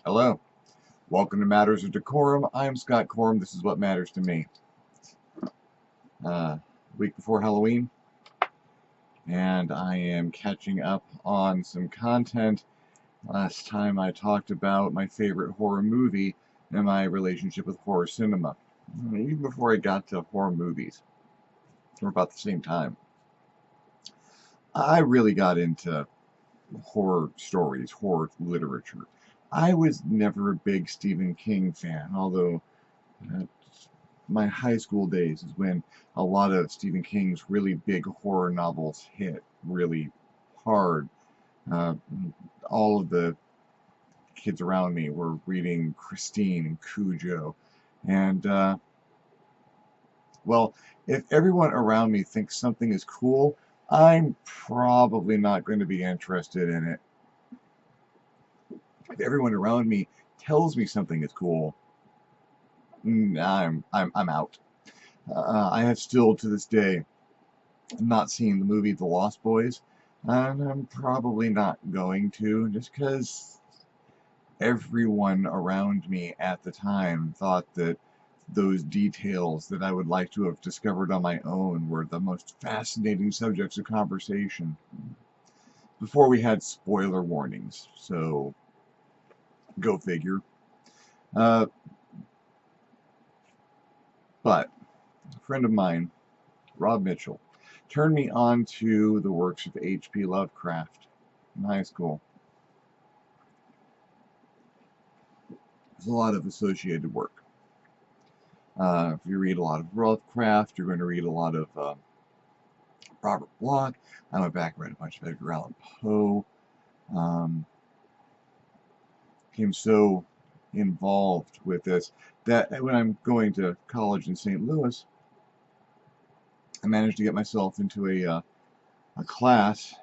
Hello, welcome to Matters of Decorum. I'm Scott Corum. This is what matters to me. Uh, Week before Halloween, and I am catching up on some content. Last time I talked about my favorite horror movie and my relationship with horror cinema. Even before I got to horror movies, or about the same time, I really got into horror stories, horror literature. I was never a big Stephen King fan, although uh, my high school days is when a lot of Stephen King's really big horror novels hit really hard. Uh, all of the kids around me were reading Christine and Cujo. And, well, if everyone around me thinks something is cool, I'm probably not going to be interested in it. If everyone around me tells me something is cool, I'm out. I have still to this day not seen the movie The Lost Boys, and I'm probably not going to, just because everyone around me at the time thought that those details that I would like to have discovered on my own were the most fascinating subjects of conversation before we had spoiler warnings. So, go figure. Uh, but a friend of mine, Rob Mitchell, turned me on to the works of H.P. Lovecraft in high school. There's a lot of associated work. If you read a lot of Lovecraft, you're going to read a lot of Robert Bloch. I went back and read a bunch of Edgar Allan Poe. Um, Became so involved with this that when I'm going to college in St. Louis, I managed to get myself into a class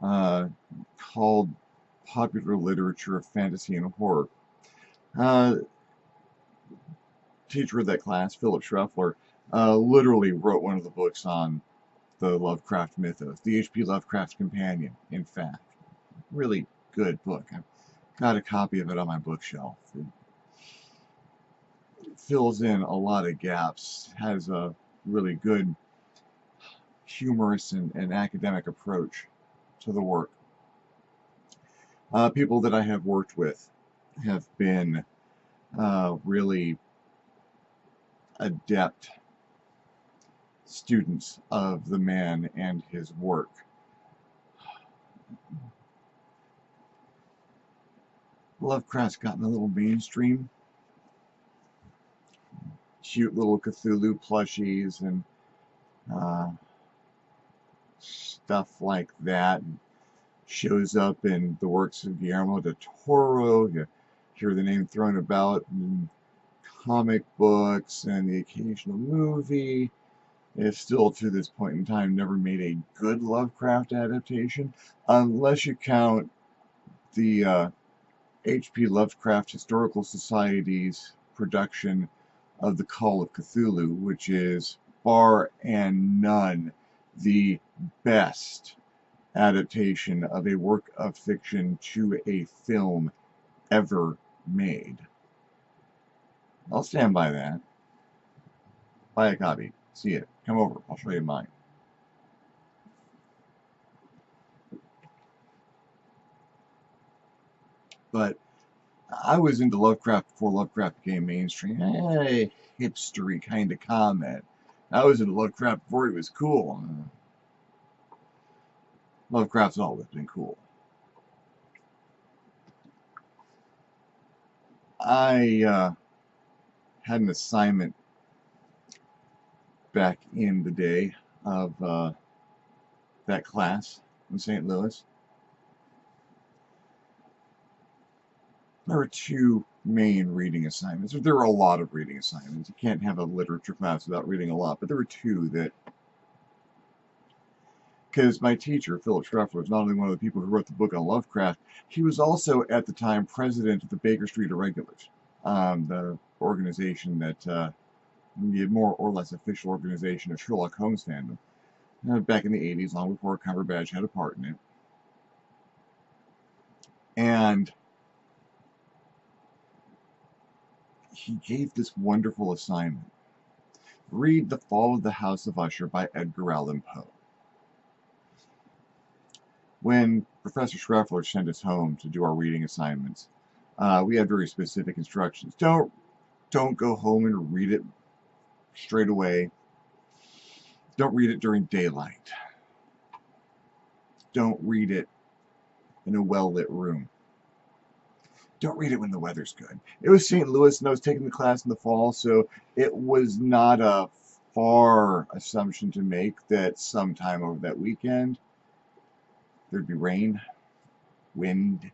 uh, called Popular Literature of Fantasy and Horror. Uh, Teacher of that class, Philip Schruffler, literally wrote one of the books on the Lovecraft mythos, the H.P. Lovecraft Companion, in fact. Really good book. I've got a copy of it on my bookshelf. It fills in a lot of gaps, has a really good humorous and academic approach to the work. People that I have worked with have been really adept students of the man and his work. Lovecraft's gotten a little mainstream. Cute little Cthulhu plushies and uh, stuff like that. Shows up in the works of Guillermo del Toro. You hear the name thrown about in comic books and the occasional movie. It's still, to this point in time, never made a good Lovecraft adaptation, unless you count the H.P. Lovecraft Historical Society's production of The Call of Cthulhu, which is bar and none the best adaptation of a work of fiction to a film ever made. I'll stand by that. Buy a copy. See it. Come over. I'll show you mine. But I was into Lovecraft before Lovecraft became mainstream. Hipstery kind of comment. I was into Lovecraft before he was cool. Lovecraft's always been cool. I had an assignment back in the day of that class in St. Louis. There were two main reading assignments. There were a lot of reading assignments. You can't have a literature class without reading a lot, but there were two that, because my teacher, Philip Schruffler, was not only one of the people who wrote the book on Lovecraft, he was also at the time president of the Baker Street Irregulars, the organization that the more or less official organization of Sherlock Holmes fandom. Back in the 80s, long before Cumberbatch had a part in it. And he gave this wonderful assignment. Read The Fall of the House of Usher by Edgar Allan Poe. When Professor Schreffler sent us home to do our reading assignments, we had very specific instructions. Don't go home and read it straight away. Don't read it during daylight. Don't read it in a well-lit room. Don't read it when the weather's good. It was St. Louis, and I was taking the class in the fall, so it was not a far assumption to make that sometime over that weekend there'd be rain, wind,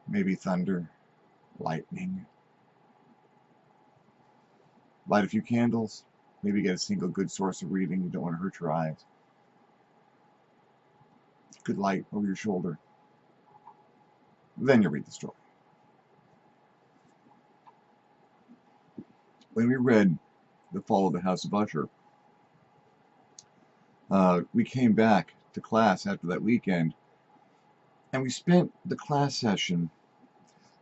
maybe thunder, lightning. Light a few candles, maybe get a single good source of reading. You don't want to hurt your eyes. Good light over your shoulder. Then you read the story. When we read The Fall of the House of Usher, we came back to class after that weekend, and we spent the class session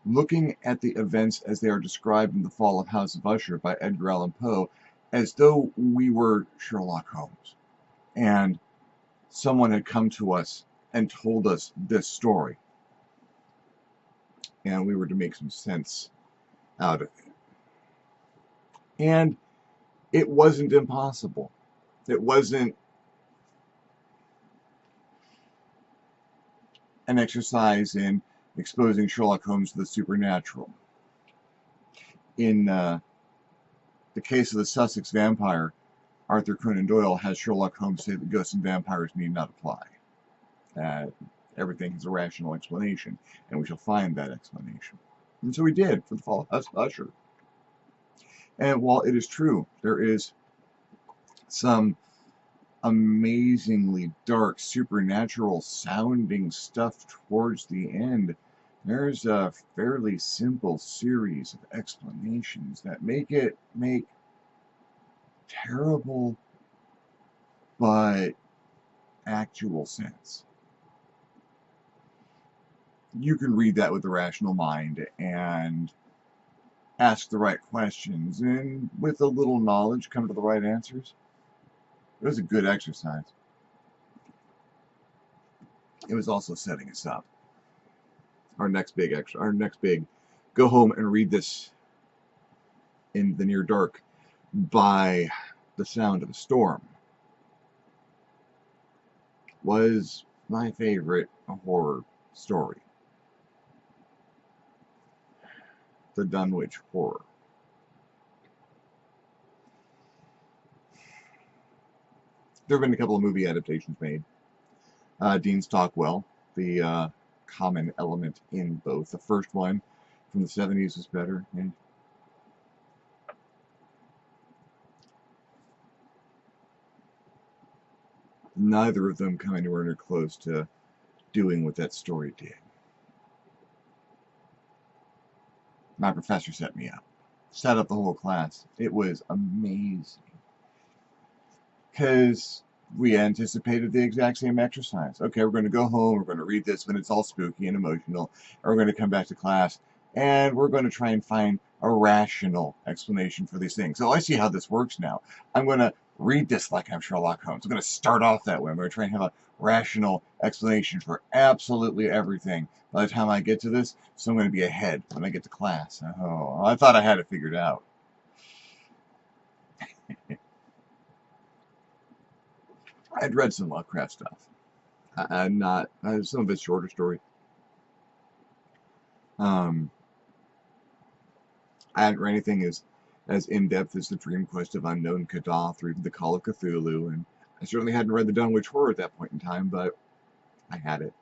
looking at the events as they are described in The Fall of House of Usher by Edgar Allan Poe, as though we were Sherlock Holmes, and someone had come to us and told us this story, and we were to make some sense out of it. And it wasn't impossible. It wasn't an exercise in exposing Sherlock Holmes to the supernatural. In the case of the Sussex vampire, Arthur Conan Doyle has Sherlock Holmes say that ghosts and vampires need not apply. Everything has a rational explanation, and we shall find that explanation. And so we did for The Fall of Usher. And while it is true, there is some amazingly dark, supernatural sounding stuff towards the end, there's a fairly simple series of explanations that make terrible but actual sense. You can read that with a rational mind and ask the right questions, and with a little knowledge come to the right answers. It was a good exercise. It was also setting us up. Our next big go home and read this in the near dark by the sound of a storm was my favorite horror story. The Dunwich Horror. There have been a couple of movie adaptations made. Dean Stockwell, the common element in both. The first one from the 70s was better. And neither of them come anywhere near close to doing what that story did. My professor set me up. Set up the whole class. It was amazing. Because we anticipated the exact same exercise. Okay, we're going to go home, we're going to read this when it's all spooky and emotional, and we're going to come back to class, and we're going to try and find a rational explanation for these things. So I see how this works now. I'm going to read this like I'm Sherlock Holmes. I'm going to start off that way. I'm going to try and have a rational explanation for absolutely everything by the time I get to this, so I'm going to be ahead when I get to class. Oh, I thought I had it figured out. I'd read some Lovecraft stuff. Some of it's shorter story. I hadn't read anything as in-depth as The Dream Quest of Unknown Kadath or even The Call of Cthulhu, and I certainly hadn't read The Dunwich Horror at that point in time, but I had it.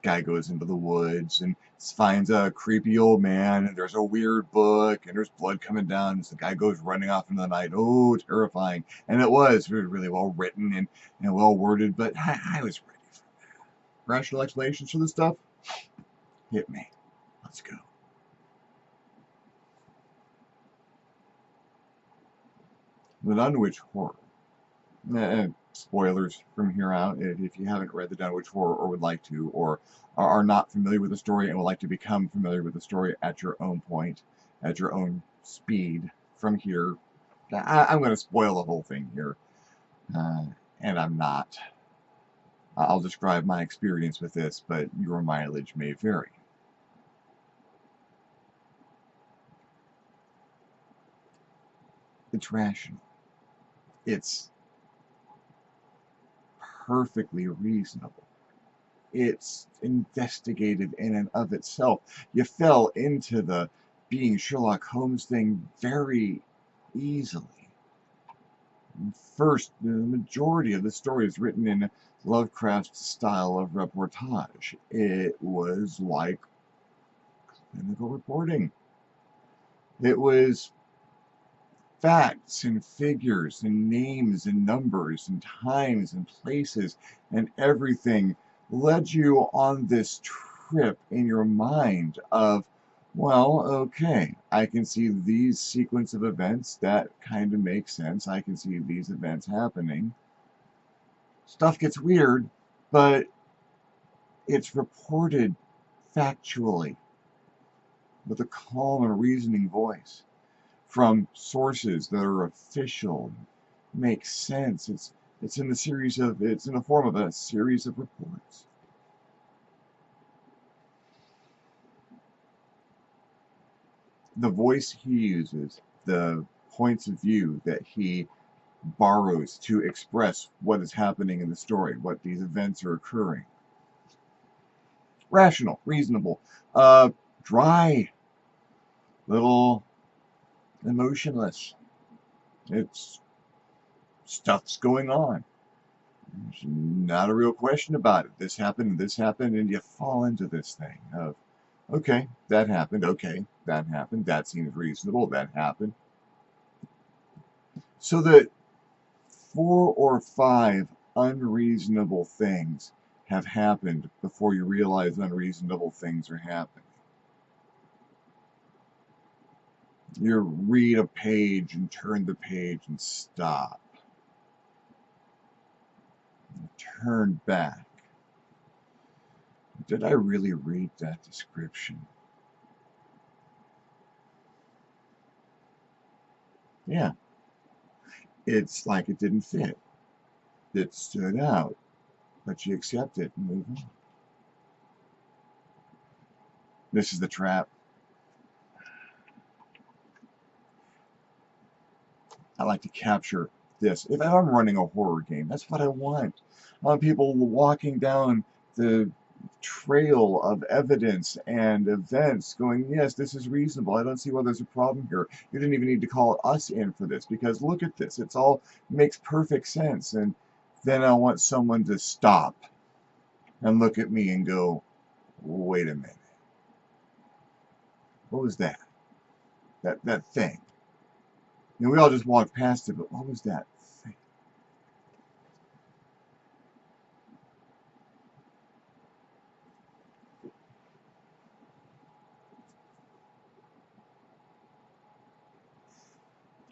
Guy goes into the woods and finds a creepy old man, and there's a weird book, and there's blood coming down, so the guy goes running off into the night. Oh, terrifying. And it was really well written and well worded, but I was ready for that. Rational explanations for this stuff? Hit me. Let's go. The Dunwich Horror Spoilers from here out, if you haven't read the Dunwich Horror or would like to, or are not familiar with the story and would like to become familiar with the story at your own point, at your own speed from here. I'm going to spoil the whole thing here, and I'm not. I'll describe my experience with this, but your mileage may vary. It's rational. It's perfectly reasonable. It's investigative in and of itself. You fell into the being Sherlock Holmes thing very easily. First, the majority of the story is written in Lovecraft's style of reportage. It was like clinical reporting. It was facts and figures and names and numbers and times and places, and everything led you on this trip in your mind of, well, okay, I can see these sequence of events, that kind of makes sense. I can see these events happening. Stuff gets weird, but it's reported factually with a calm and reasoning voice from sources that are official, make sense. It's in the form of a series of reports. The voice he uses, the points of view that he borrows to express what is happening in the story, what these events are occurring. Rational, reasonable, dry, little emotionless. It's stuff's going on. There's not a real question about it. This happened, and you fall into this thing of, okay, that happened, okay, that happened, that seems reasonable, that happened. So that 4 or 5 unreasonable things have happened before you realize unreasonable things are happening. You read a page and turn the page and stop. Turn back. Did I really read that description? Yeah. It's like it didn't fit. It stood out, but you accept it and move on. This is the trap. I like to capture this. If I'm running a horror game, that's what I want. I want people walking down the trail of evidence and events going, yes, this is reasonable. I don't see why there's a problem here. You didn't even need to call us in for this because look at this. It's all makes perfect sense. And then I want someone to stop and look at me and go, wait a minute. What was that? That thing. You know, we all just walked past it, but what was that thing?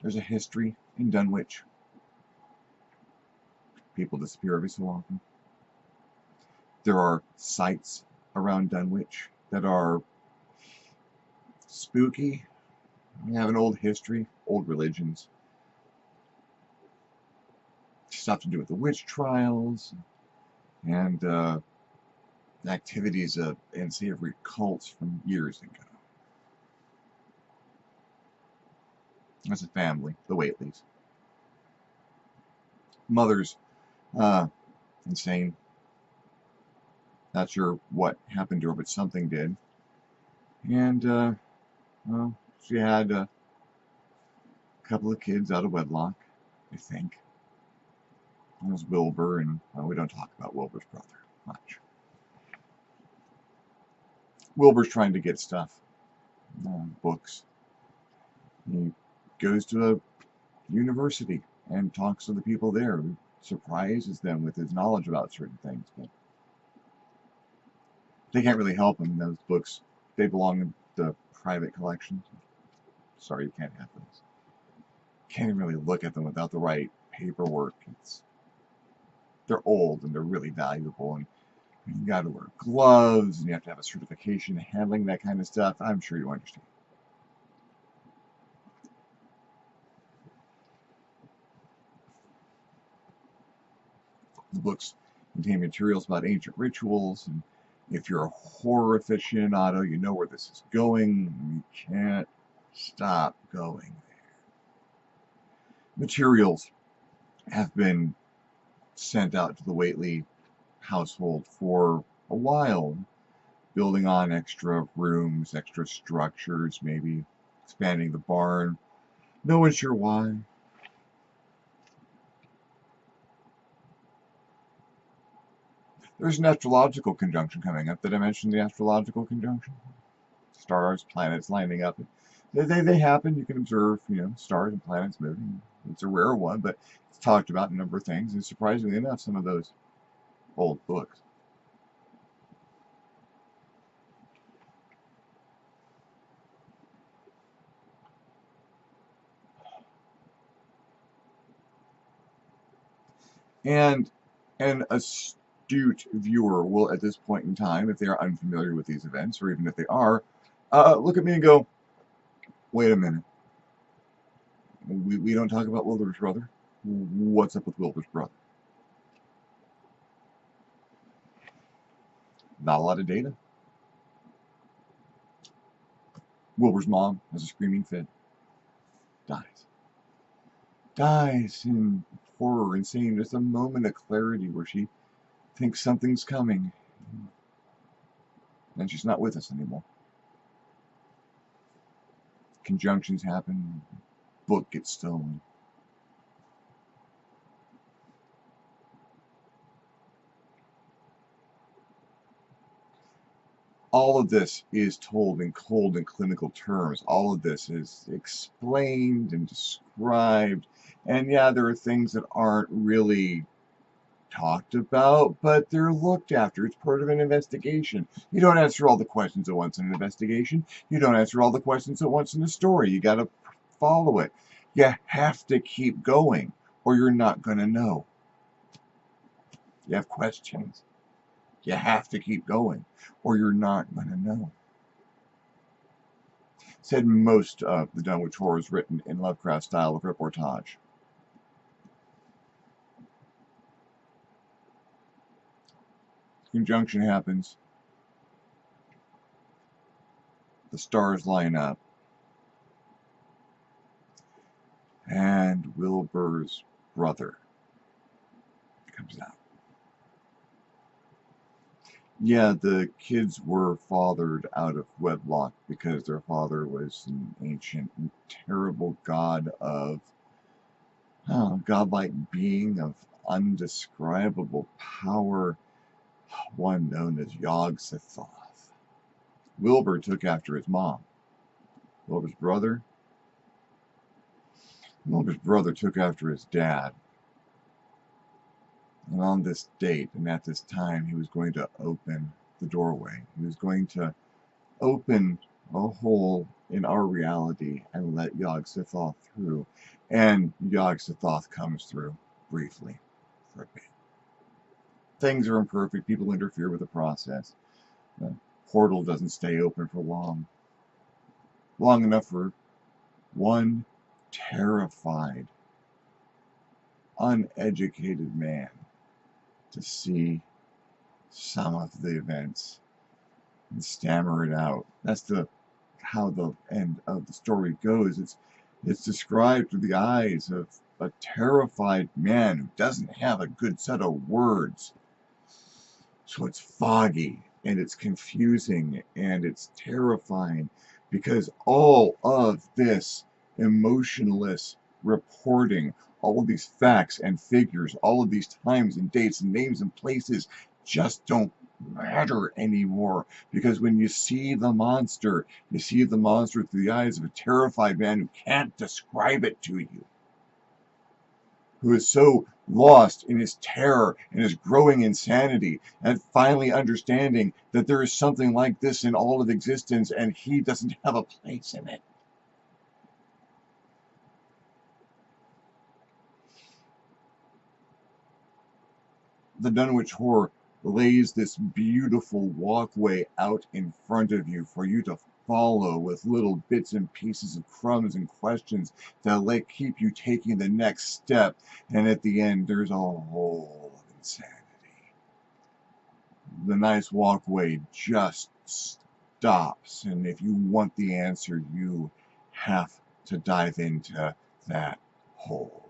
There's a history in Dunwich. People disappear every so often. There are sites around Dunwich that are spooky. We have an old history, old religions. Stuff to do with the witch trials and activities of unsavory cults from years ago. As a family, the Whateleys. Mother's insane. Not sure what happened to her, but something did. And, well, she had a couple of kids out of wedlock, I think. It was Wilbur, and we don't talk about Wilbur's brother much. Wilbur's trying to get stuff, books. He goes to a university and talks to the people there, who surprises them with his knowledge about certain things, but they can't really help him. Those books, they belong in the private collections. Sorry, you can't have those. can't even really look at them without the right paperwork. They're old and they're really valuable, and you got to wear gloves and you have to have a certification handling that kind of stuff. I'm sure you understand. The books contain materials about ancient rituals, and if you're a horror aficionado, you know where this is going. You can't stop going there. Materials have been sent out to the Whately household for a while, building on extra rooms, extra structures, maybe expanding the barn. No one's sure why. There's an astrological conjunction coming up. Did I mention the astrological conjunction? Stars, planets lining up. They happen. You can observe, stars and planets moving. It's a rare one, but it's talked about in a number of things. And surprisingly enough, some of those old books. And an astute viewer will, at this point in time, if they are unfamiliar with these events, or even if they are, look at me and go, wait a minute. We don't talk about Wilbur's brother. What's up with Wilbur's brother? Not a lot of data. Wilbur's mom has a screaming fit. Dies in horror and seeing just a moment of clarity where she thinks something's coming. And she's not with us anymore. Conjunctions happen. Book gets stolen. All of this is told in cold and clinical terms. All of this is explained and described. And yeah, there are things that aren't really talked about, but they're looked after. It's part of an investigation. You don't answer all the questions at once in an investigation. You don't answer all the questions at once in a story. You got to follow it. You have to keep going, or you're not going to know. You have questions. You have to keep going, or you're not going to know. Said most of the Dunwich Horror is written in Lovecraft's style of reportage. Conjunction happens. The stars line up. And Wilbur's brother comes out. Yeah, the kids were fathered out of wedlock because their father was an ancient and terrible god of godlike being of undescribable power, one known as Yog-Sothoth. Wilbur took after his mom. Wilbur's brother took after his dad. And on this date and at this time, he was going to open the doorway. He was going to open a hole in our reality and let Yog-Sothoth through. And Yog-Sothoth comes through briefly for a bit. Things are imperfect. People interfere with the process. The portal doesn't stay open for long enough for one terrified, uneducated man to see some of the events and stammer it out. That's how the end of the story goes. It's described through the eyes of a terrified man who doesn't have a good set of words. So it's foggy and it's confusing and it's terrifying because all of this emotionless reporting, all of these facts and figures, all of these times and dates and names and places just don't matter anymore, because when you see the monster through the eyes of a terrified man who can't describe it to you, who is so lost in his terror and his growing insanity, and finally understanding that there is something like this in all of existence and he doesn't have a place in it. the Dunwich Horror lays this beautiful walkway out in front of you for you to follow with little bits and pieces of crumbs and questions that keep you taking the next step. And at the end, there's a hole of insanity. The nice walkway just stops, and if you want the answer, you have to dive into that hole.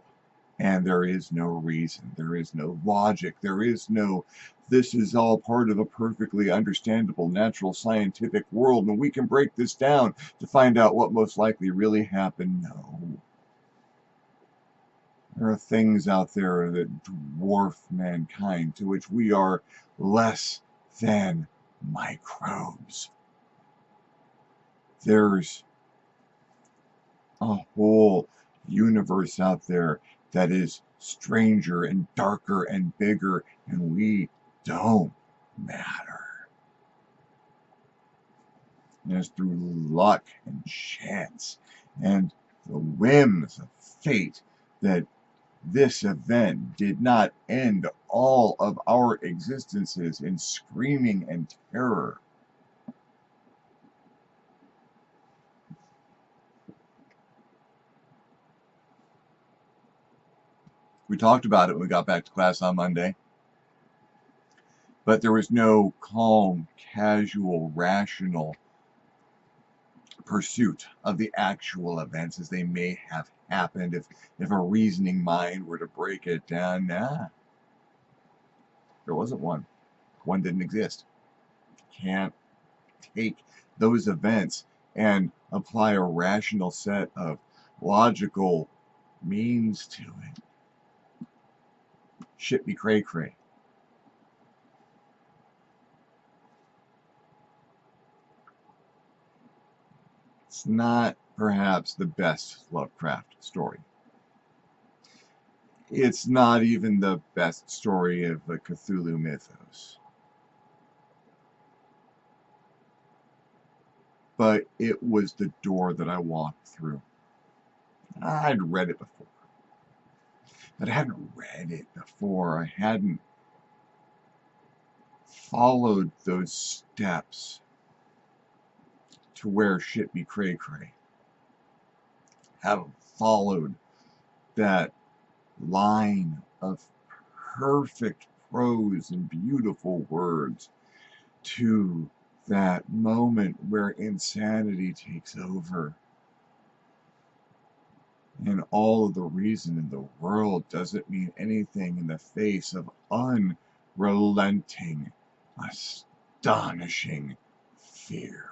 And there is no reason, there is no logic, there is no, this is all part of a perfectly understandable natural scientific world, and we can break this down to find out what most likely really happened. No. There are things out there that dwarf mankind, to which we are less than microbes. There's a whole universe out there that is stranger and darker and bigger, and we don't matter. And it's through luck and chance and the whims of fate that this event did not end all of our existences in screaming and terror. We talked about it when we got back to class on Monday, but there was no calm, casual, rational pursuit of the actual events as they may have happened if a reasoning mind were to break it down. Nah, there wasn't one. One didn't exist. Can't take those events and apply a rational set of logical means to it. Shit be cray-cray. It's not perhaps the best Lovecraft story. It's not even the best story of the Cthulhu mythos. But it was the door that I walked through. I'd read it before. But I hadn't read it before. I hadn't followed those steps to where shit be cray-cray. Haven't followed that line of perfect prose and beautiful words to that moment where insanity takes over. And all of the reason in the world doesn't mean anything in the face of unrelenting, astonishing fear.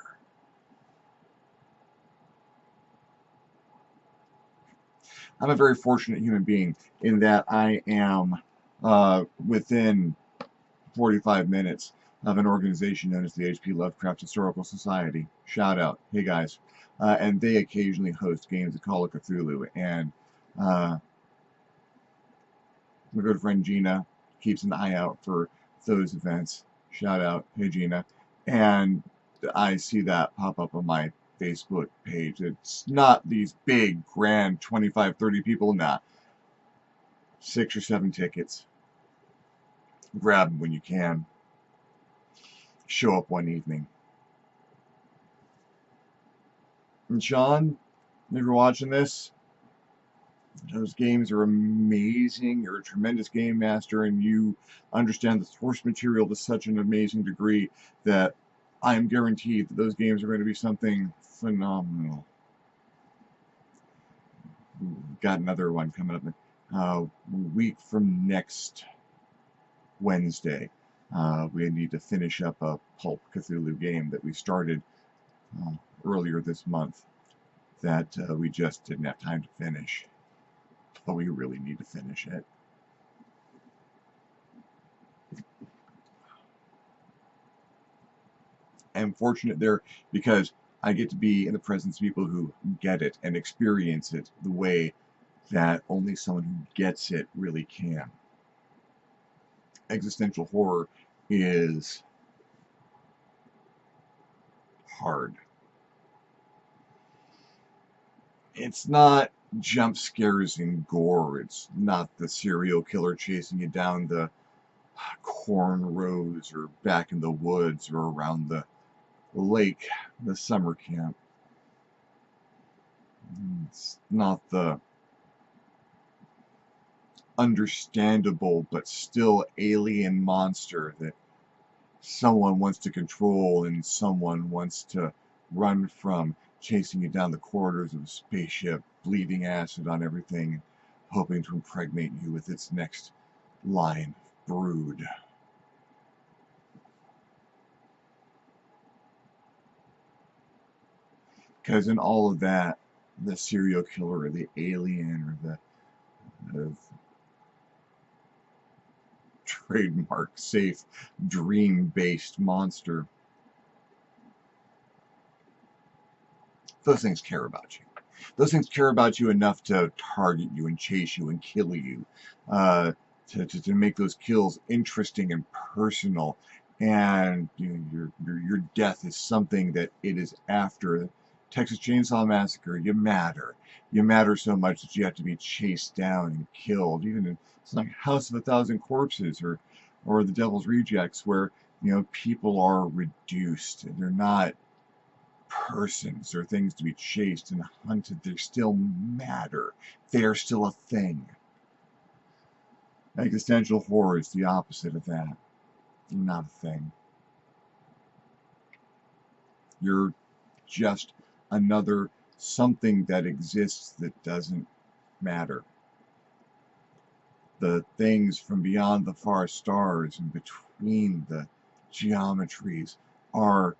I'm a very fortunate human being in that I am within 45 minutes of an organization known as the H.P. Lovecraft Historical Society. Shout out. Hey guys. And they occasionally host games of Call of Cthulhu. And my good friend Gina keeps an eye out for those events. Shout out. Hey Gina. And I see that pop up on my Facebook page. It's not these big, grand 25, 30 people. Nah. 6 or 7 tickets. Grab them when you can. Show up one evening. And Sean, if you're watching this, those games are amazing. You're a tremendous game master, and you understand the source material to such an amazing degree that I am guaranteed that those games are going to be something phenomenal. We've got another one coming up a week from next Wednesday. We need to finish up a Pulp Cthulhu game that we started earlier this month that we just didn't have time to finish. But we really need to finish it. I'm fortunate there because I get to be in the presence of people who get it and experience it the way that only someone who gets it really can. Existential horror is hard. It's not jump scares and gore. It's not the serial killer chasing you down the cornrows or back in the woods or around the lake, the summer camp. It's not the understandable but still alien monster that someone wants to control and someone wants to run from, chasing you down the corridors of a spaceship, bleeding acid on everything, hoping to impregnate you with its next line of brood. Because in all of that, the serial killer or the alien or the trademark safe dream-based monster, those things care about you. Those things care about you enough to target you and chase you and kill you, to make those kills interesting and personal. And your death is something that it is after. Texas Chainsaw Massacre, you matter. You matter so much that you have to be chased down and killed. Even in it's like House of a Thousand Corpses or The Devil's Rejects, where people are reduced. They're not persons or things to be chased and hunted. They still matter. They are still a thing. Existential horror is the opposite of that. You're not a thing. You're just another something that exists that doesn't matter. The things from beyond the far stars and between the geometries are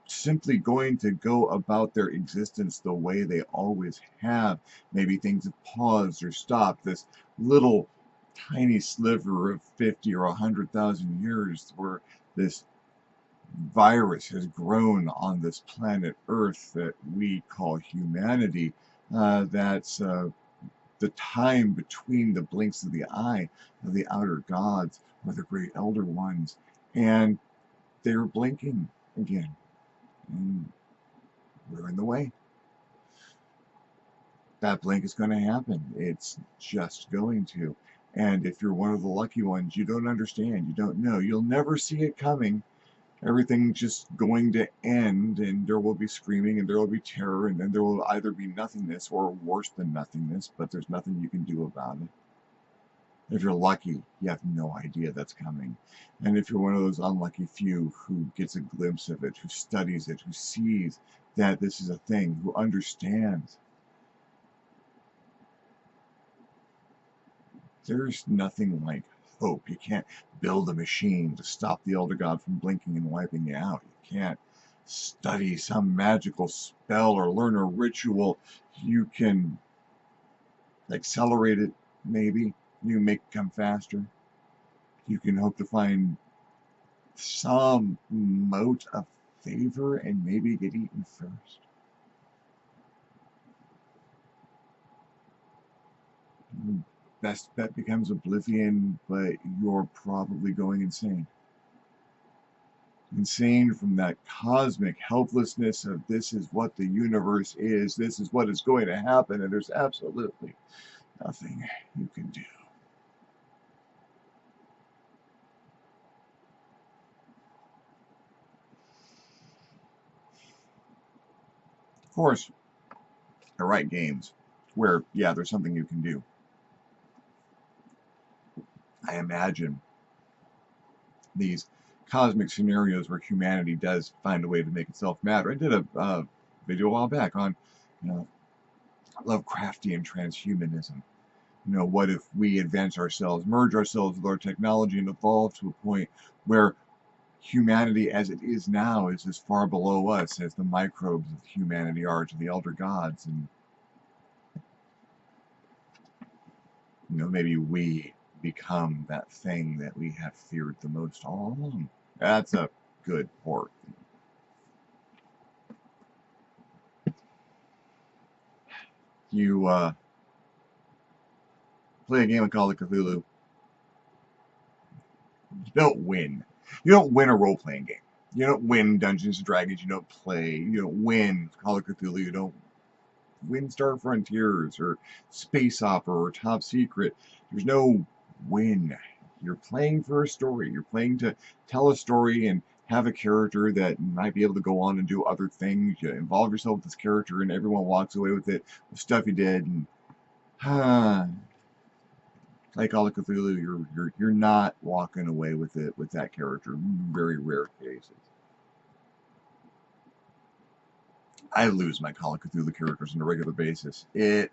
simply going to go about their existence the way they always have. Maybe things have paused or stopped. This little tiny sliver of 50 or 100,000 years where this virus has grown on this planet Earth that we call humanity. That's the time between the blinks of the eye of the outer gods or the great elder ones, and they're blinking again. And we're in the way. That blink is going to happen. It's just going to. And if you're one of the lucky ones, you don't understand. You don't know. You'll never see it coming. Everything's just going to end, and there will be screaming, and there will be terror, and then there will either be nothingness or worse than nothingness, but there's nothing you can do about it. If you're lucky, you have no idea that's coming. And if you're one of those unlucky few who gets a glimpse of it, who studies it, who sees that this is a thing, who understands, there's nothing like hope. You can't build a machine to stop the elder god from blinking and wiping you out. You can't study some magical spell or learn a ritual. You can accelerate it, maybe. You can make it come faster. You can hope to find some mote of favor and maybe get eaten first. Best bet becomes oblivion, but you're probably going insane. Insane from that cosmic helplessness of this is what the universe is, this is what is going to happen, and there's absolutely nothing you can do. Of course, I write games where, yeah, there's something you can do. I imagine these cosmic scenarios where humanity does find a way to make itself matter. I did a video a while back on, Lovecraftian transhumanism. What if we advance ourselves, merge ourselves with our technology, and evolve to a point where humanity as it is now is as far below us as the microbes of humanity are to the elder gods, and maybe we become that thing that we have feared the most all along. That's a good horror theme. You play a game of Call of Cthulhu, you don't win. You don't win a role-playing game. You don't win Dungeons and Dragons. You don't win Call of Cthulhu. You don't win Star Frontiers or Space Opera or Top Secret. There's no win. You're playing for a story. You're playing to tell a story and have a character that might be able to go on and do other things. You involve yourself with this character, and everyone walks away with it, with stuff you did. And like Call of Cthulhu, you're not walking away with it with that character. Very rare cases. I lose my Call of Cthulhu characters on a regular basis. It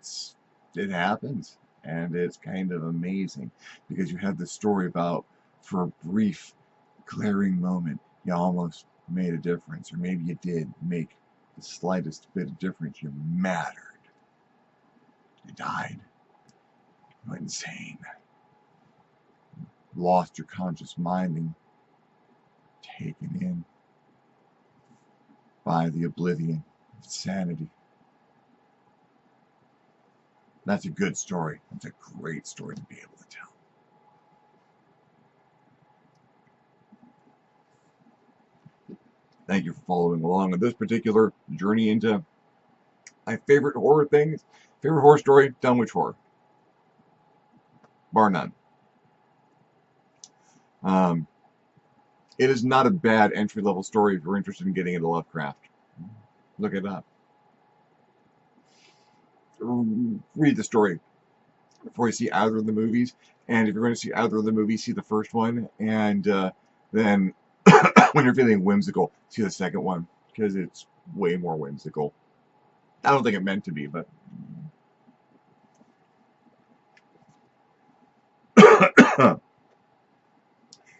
happens, and it's kind of amazing because you have this story about, for a brief, glaring moment, you almost made a difference, or maybe you did make the slightest bit of difference. You mattered. You died. You went insane. Lost your conscious mind and taken in by the oblivion of sanity. That's a good story. That's a great story to be able to tell. Thank you for following along with this particular journey into my favorite horror things. Favorite horror story, Dunwich Horror. Bar none. It is not a bad entry-level story if you're interested in getting into Lovecraft. Look it up. Read the story before you see either of the movies. And if you're going to see either of the movies, see the first one. And then when you're feeling whimsical, see the second one, because it's way more whimsical. I don't think it meant to be, but...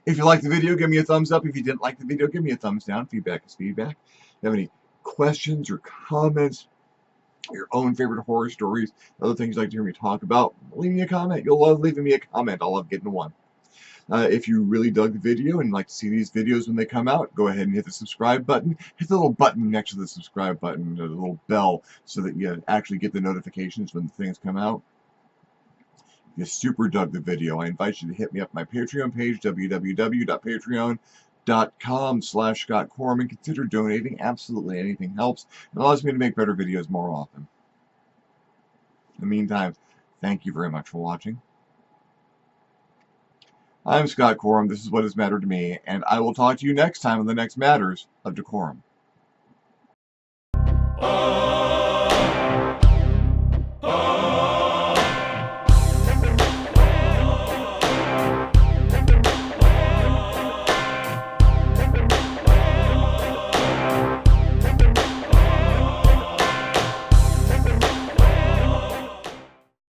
If you liked the video, give me a thumbs up. If you didn't like the video, give me a thumbs down. Feedback is feedback. If you have any questions or comments, your own favorite horror stories, other things you'd like to hear me talk about, leave me a comment. You'll love leaving me a comment. I'll love getting one. If you really dug the video and like to see these videos when they come out, go ahead and hit the subscribe button. Hit the little button next to the subscribe button, the little bell, so that you actually get the notifications when the things come out. If you super dug the video, I invite you to hit me up my Patreon page, www.patreon.com/ScottCorum, and consider donating. Absolutely anything helps. It allows me to make better videos more often. In the meantime, thank you very much for watching. I'm Scott Corum. This is what has mattered to me, and I will talk to you next time on the next Matters of DeCorum.